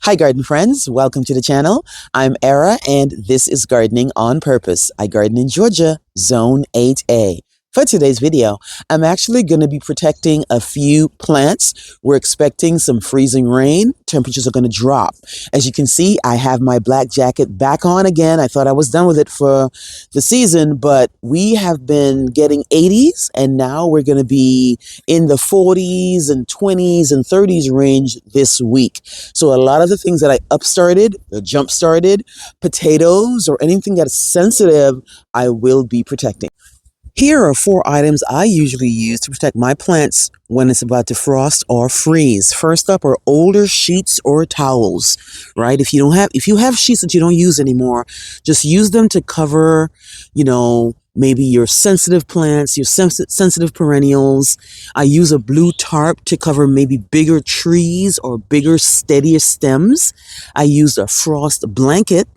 Hi, garden friends. Welcome to the channel. I'm Era, and this is Gardening on Purpose. I garden in Georgia, Zone 8A. For today's video, I'm actually going to be protecting a few plants. We're expecting some freezing rain. Temperatures are going to drop. As you can see, I have my black jacket back on again. I thought I was done with it for the season, but we have been getting 80s, and now we're going to be in the 40s and 20s and 30s range this week. So a lot of the things that I upstarted or jump started, potatoes or anything that's sensitive, I will be protecting. Here are 4 items I usually use to protect my plants when it's about to frost or freeze. First up are older sheets or towels, right? If you have sheets that you don't use anymore, just use them to cover, maybe your sensitive plants, your sensitive perennials. I use a blue tarp to cover maybe bigger trees or bigger, steadier stems. I use a frost blanket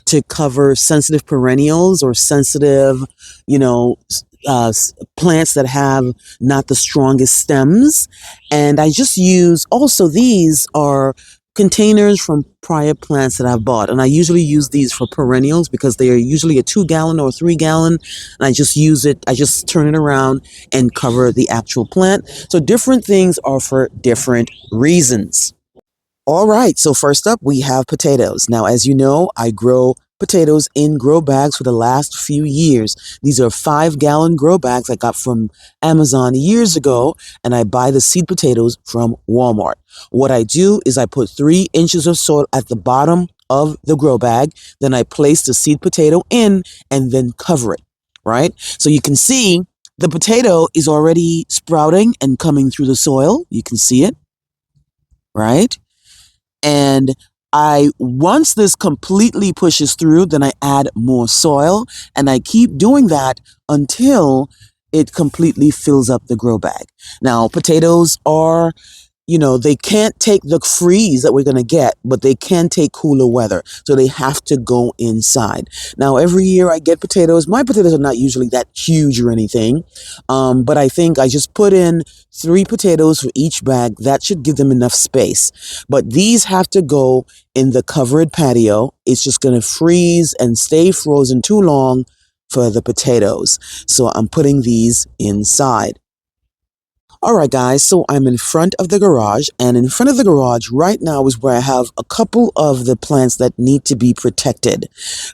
to cover sensitive perennials or sensitive, plants that have not the strongest stems. And I just use, also these are containers from prior plants that I've bought. And I usually use these for perennials because they are usually a 2-gallon or 3-gallon. And I just use it, I just turn it around and cover the actual plant. So different things are for different reasons. All right, so first up, we have potatoes. Now, as you know, I grow potatoes in grow bags for the last few years. These are 5-gallon grow bags I got from Amazon years ago, and I buy the seed potatoes from Walmart. What I do is I put 3 inches of soil at the bottom of the grow bag, then I place the seed potato in and then cover it, right? So you can see the potato is already sprouting and coming through the soil. You can see it, right? And once this completely pushes through, then I add more soil, and I keep doing that until it completely fills up the grow bag. Now, potatoes are, they can't take the freeze that we're going to get, but they can take cooler weather. So they have to go inside. Now, every year I get potatoes. My potatoes are not usually that huge or anything. But I think I just put in 3 potatoes for each bag. That should give them enough space. But these have to go in the covered patio. It's just going to freeze and stay frozen too long for the potatoes. So I'm putting these inside. All right, guys, so I'm in front of the garage, and in front of the garage right now is where I have a couple of the plants that need to be protected.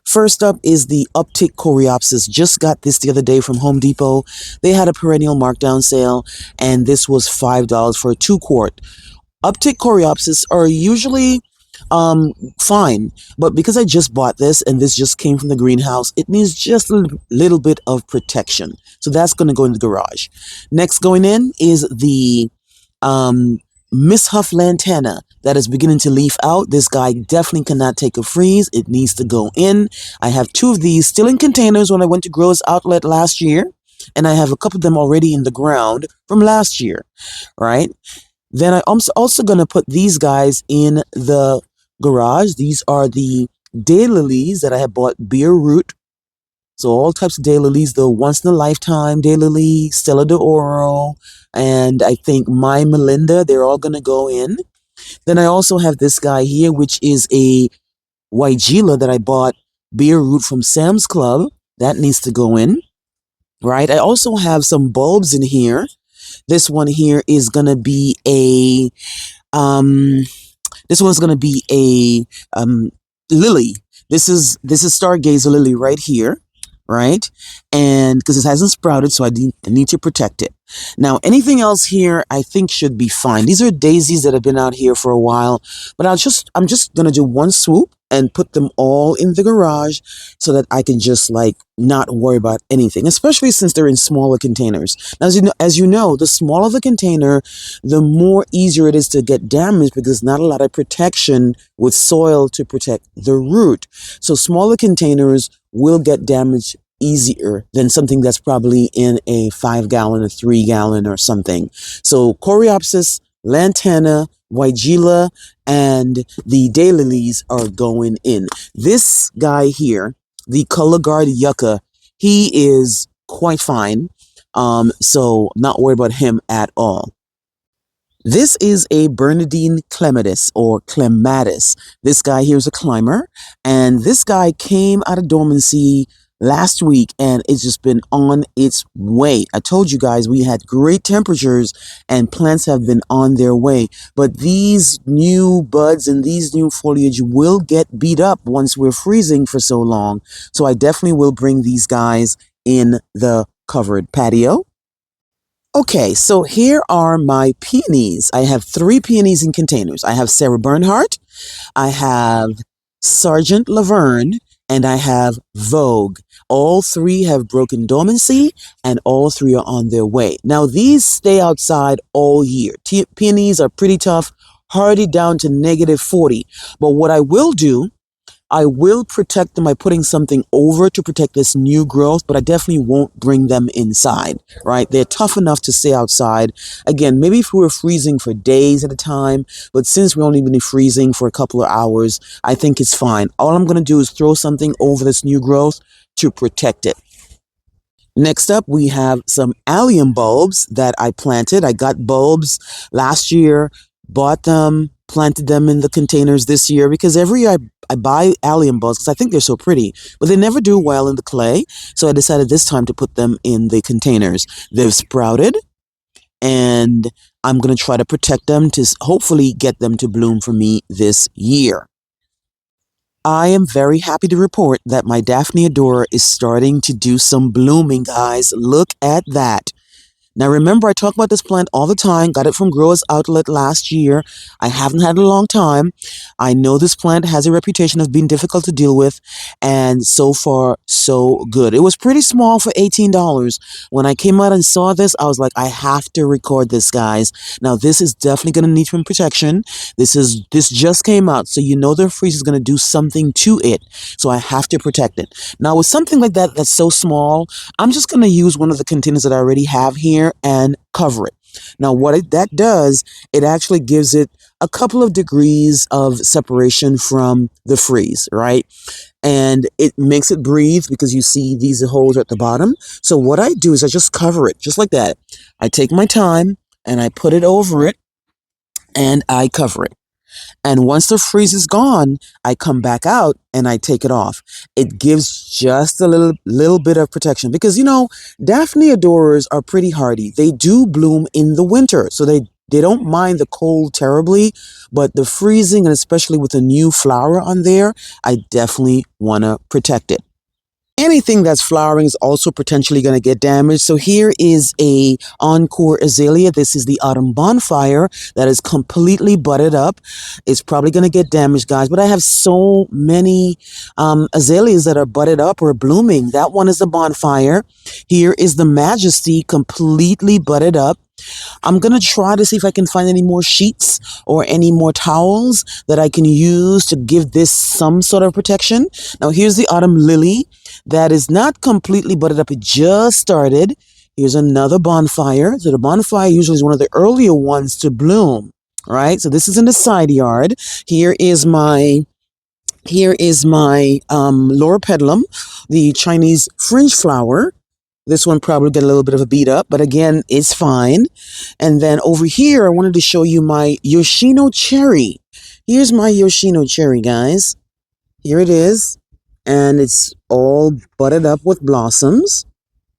First up is the Uptick Coreopsis. Just got this the other day from Home Depot. They had a perennial markdown sale, and this was $5 for a 2-quart. Uptick Coreopsis are usually fine, but because I just bought this and this just came from the greenhouse, it needs just a little bit of protection. So that's going to go in the garage. Next going in is the Miss Huff Lantana that is beginning to leaf out. This guy definitely cannot take a freeze. It needs to go in. I have 2 of these still in containers when I went to Growers Outlet last year, and I have a couple of them already in the ground from last year, right? Then I'm also going to put these guys in the garage. These are the daylilies that I have bought bare root. So all types of daylilies, the once in a lifetime daylily, Stella d'Oro, and I think My Melinda, they're all going to go in. Then I also have this guy here, which is a Weigela that I bought bare root from Sam's Club. That needs to go in, right? I also have some bulbs in here. This one here is going to be a, this one's going to be a lily. This is Stargazer lily right here, right? And because it hasn't sprouted, so I need to protect it. Now, anything else here I think should be fine. These are daisies that have been out here for a while, but I'm just going to do one swoop and put them all in the garage so that I can just not worry about anything, especially since they're in smaller containers. Now, as you know, the smaller the container, the more easier it is to get damaged because there's not a lot of protection with soil to protect the root. So smaller containers will get damaged easier than something that's probably in a 5-gallon or 3-gallon or something. So Coreopsis, Lantana, Weigela, and the daylilies are going in. This guy here, the Color Guard Yucca, he is quite fine. So not worried about him at all. This is a Bernardine clematis or clematis. This guy here is a climber, and this guy came out of dormancy last week and it's just been on its way. I told you guys we had great temperatures and plants have been on their way, but these new buds and these new foliage will get beat up once we're freezing for so long. So I definitely will bring these guys in the covered patio. Okay, so here are my peonies. I have 3 peonies in containers. I have Sarah Bernhardt, I have Sergeant Laverne, and I have Vogue. All 3 have broken dormancy, and all 3 are on their way. Now, these stay outside all year. Peonies are pretty tough, hardy down to -40. But what I will do, I will protect them by putting something over to protect this new growth, but I definitely won't bring them inside, right? They're tough enough to stay outside. Again, maybe if we were freezing for days at a time, but since we're only been freezing for a couple of hours, I think it's fine. All I'm going to do is throw something over this new growth to protect it. Next up, we have some allium bulbs that I planted. I got bulbs last year, bought them, planted them in the containers this year because every year I buy allium bulbs because I think they're so pretty, but they never do well in the clay. So I decided this time to put them in the containers. They've sprouted and I'm going to try to protect them to hopefully get them to bloom for me this year. I am very happy to report that my Daphne Adorer is starting to do some blooming, guys. Look at that. Now, remember, I talk about this plant all the time. Got it from Growers Outlet last year. I haven't had it in a long time. I know this plant has a reputation of being difficult to deal with, and so far, so good. It was pretty small for $18. When I came out and saw this, I was like, I have to record this, guys. Now, this is definitely going to need some protection. This just came out, so you know the freeze is going to do something to it. So I have to protect it. Now, with something like that that's so small, I'm just going to use one of the containers that I already have here and cover it. Now, that does, it actually gives it a couple of degrees of separation from the freeze, right? And it makes it breathe because you see these holes at the bottom. So what I do is I just cover it just like that. I take my time and I put it over it and I cover it. And once the freeze is gone, I come back out and I take it off. It gives just a little bit of protection because, you know, Daphne Adorers are pretty hardy. They do bloom in the winter, so they don't mind the cold terribly, but the freezing, and especially with a new flower on there, I definitely want to protect it. Anything that's flowering is also potentially going to get damaged. So here is a encore azalea. This is the autumn bonfire that is completely budded up. It's probably going to get damaged, guys, but I have so many azaleas that are budded up or blooming. That one is the bonfire. Here is the majesty, completely budded up. I'm going to try to see if I can find any more sheets or any more towels that I can use to give this some sort of protection. Now, here's the autumn lily that is not completely budded up. It just started. Here's another bonfire. So the bonfire usually is one of the earlier ones to bloom, right? So this is in the side yard. Here is my Laura pedalum, the Chinese fringe flower. This one probably got a little bit of a beat up, but again, it's fine. And then over here, I wanted to show you my Yoshino cherry. Here's my Yoshino cherry, guys. Here it is. And it's all budded up with blossoms,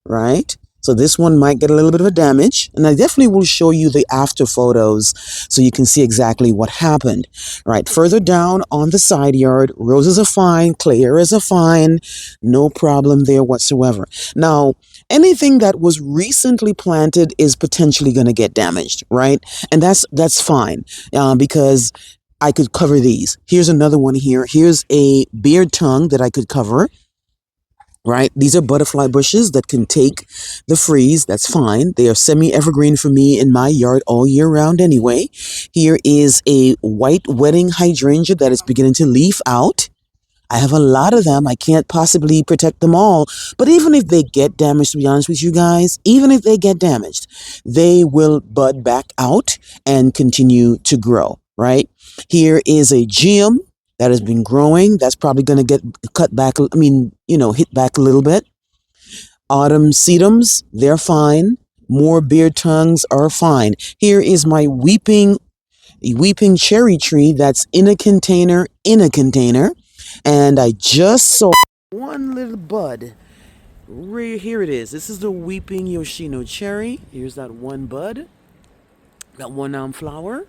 right? So this one might get a little bit of a damage, and I definitely will show you the after photos so you can see exactly what happened. All right, further down on the side yard, roses are fine, clarias are fine, no problem there whatsoever. Now, anything that was recently planted is potentially going to get damaged, right? And that's fine because I could cover these. Here's another one here. Here's a beard tongue that I could cover. Right? These are butterfly bushes that can take the freeze. That's fine. They are semi-evergreen for me in my yard all year round anyway. Here is a white wedding hydrangea that is beginning to leaf out. I have a lot of them. I can't possibly protect them all. But even if they get damaged, to be honest with you guys, even if they get damaged, they will bud back out and continue to grow, right? Here is a geum that has been growing. That's probably going to get cut back. Hit back a little bit. Autumn sedums, they're fine. more beard tongues are fine. Here is my weeping cherry tree that's in a container, and I just saw one little bud. Here it is. This is the weeping Yoshino cherry. Here's that one bud, that one flower.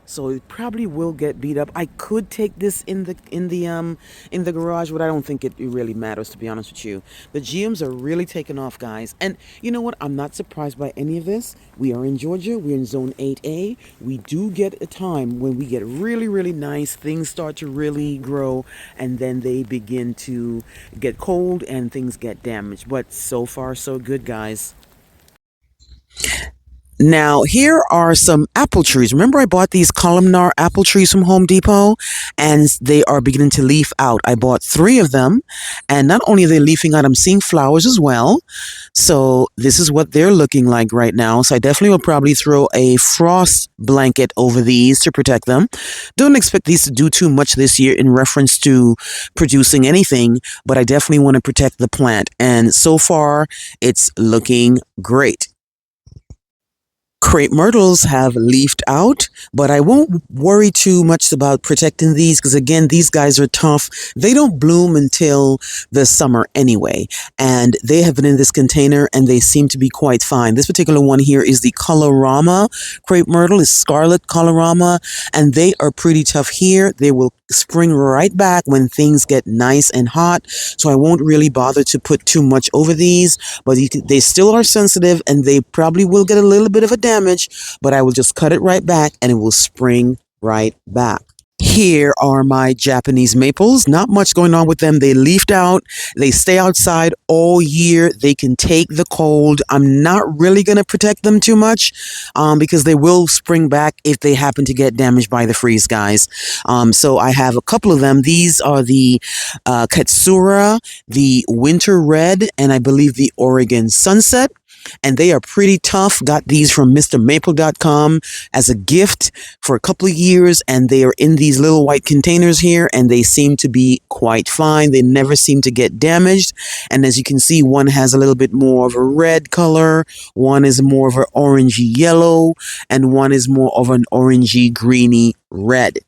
So it probably will get beat up. I could take this in the garage, but I don't think it really matters, to be honest with you. The GMs are really taking off, guys. And you know what? I'm not surprised by any of this. We are in Georgia. We're in zone 8A. We do get a time when we get really, really nice. Things start to really grow, and then they begin to get cold and things get damaged. But so far, so good, guys. Now, here are some apple trees. Remember, I bought these Columnar apple trees from Home Depot, and they are beginning to leaf out. I bought 3 of them, and not only are they leafing out, I'm seeing flowers as well. So this is what they're looking like right now. So I definitely will probably throw a frost blanket over these to protect them. Don't expect these to do too much this year in reference to producing anything, but I definitely want to protect the plant. And so far, it's looking great. Crepe Myrtles have leafed out, but I won't worry too much about protecting these because, again, these guys are tough. They don't bloom until the summer anyway, and they have been in this container and they seem to be quite fine. This particular one here is the Colorama Crepe Myrtle, is Scarlet Colorama, and they are pretty tough here. They will spring right back when things get nice and hot, so I won't really bother to put too much over these, but they still are sensitive and they probably will get a little bit of a damage, but I will just cut it right back and it will spring right back. Here are my Japanese maples. Not much going on with them. They leafed out. They stay outside all year. They can take the cold. I'm not really going to protect them too much because they will spring back if they happen to get damaged by the freeze, guys. So I have a couple of them. These are the Katsura, the Winter Red, and I believe the Oregon Sunset. And they are pretty tough. Got these from MrMaple.com as a gift for a couple of years, and they are in these little white containers here, and they seem to be quite fine. They never seem to get damaged. And as you can see, one has a little bit more of a red color, one is more of an orangey yellow, and one is more of an orangey greeny red.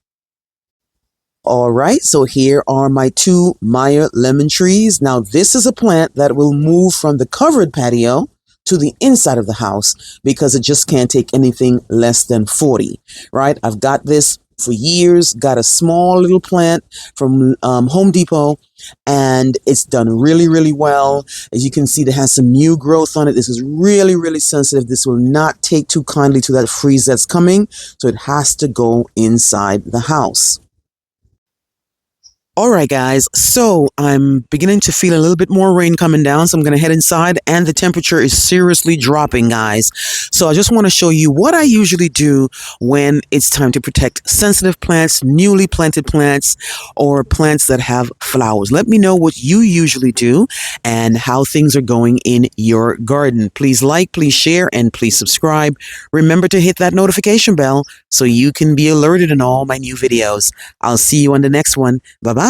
All right, so here are my 2 Meyer lemon trees. Now, this is a plant that will move from the covered patio to the inside of the house because it just can't take anything less than 40, right? I've got this for years, got a small little plant from Home Depot, and it's done really, really well. As you can see, it has some new growth on it. This is really, really sensitive. This will not take too kindly to that freeze that's coming, so it has to go inside the house. All right, guys, so I'm beginning to feel a little bit more rain coming down, so I'm going to head inside, and the temperature is seriously dropping, guys. So I just want to show you what I usually do when it's time to protect sensitive plants, newly planted plants, or plants that have flowers. Let me know what you usually do and how things are going in your garden. Please like, please share, and please subscribe. Remember to hit that notification bell so you can be alerted in all my new videos. I'll see you on the next one. Bye-bye.